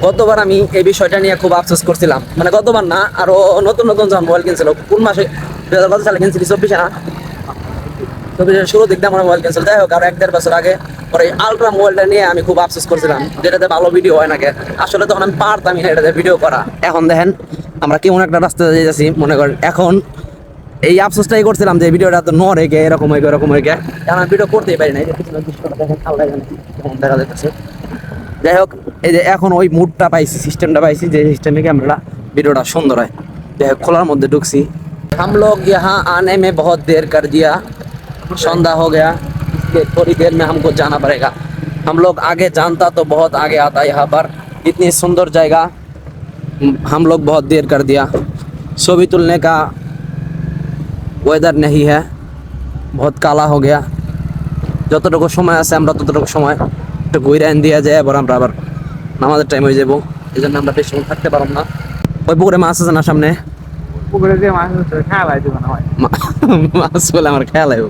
গতবার আমি এই বিষয়টা নিয়ে খুব আফসোস করছিলাম, মানে গতবার না, আরো নতুন নতুন যখন মোবাইল কিনছিল, কোন মাসে 2000 সালে কিনছিলি, 24-এ না, 24-এর শুরু দিকটা আমার মোবাইল কিনছিল। যাই হোক, আর 1-1.5 বছর আগে পরে আলট্রা মোবাইলটা নিয়ে আমি খুব আফসোস করছিলাম, যেটাতে ভালো ভিডিও হয় না। আসলে তখন আমি পারতাম না এটাতে ভিডিও করা। এখন দেখেন আমরা কেমন একটা রাস্তায় যাচ্ছি, মনে করেন এখন এই আফসোসটাই করছিলাম যে ভিডিওটা তো নড়ে গে, এরকম হয়ে এরকম হয়ে গে, কারণ আমি ভিডিও করতেই পারি না। এই যে পিছনের দৃশ্যটা দেখেন, আল্লাহ জানে কেমন দেখা যাচ্ছে। যাই হোক, এই যে এখন ওই মুডটা পাইছি, সিস্টেমটা পাইছি, যে সিস্টেমে ক্যামেরা ভিডিওটা সুন্দর হয়। যাই হোক, খোলার মধ্যে ঢুকছি। हम लोग यहाँ आने में बहुत देर कर दिया, संध्या हो गया, इसलिए थोड़ी देर में हमको जाना पड़ेगा। हम लोग आगे जानता तो बहुत आगे आता यहाँ पर, इतनी सुंदर जगह हम लोग बहुत देर कर दिया। ছবি তুলने का वेदर नहीं है, बहुत काला हो गया। যতটুকু সময় আছে আমরা ততটুকু সময় একটু ঘুরে দিয়ে যায়, আবার আমরা আবার নামাজের টাইম হয়ে যাবো, এই জন্য আমরা বেশি থাকতে পারবো না। ওই পুকুরে মাছ আছে না সামনে, পুকুরে যে মাছ ধরতে খেয়াল হয় জীবনে হয়। মাছ বলে আমার খেয়াল হয়।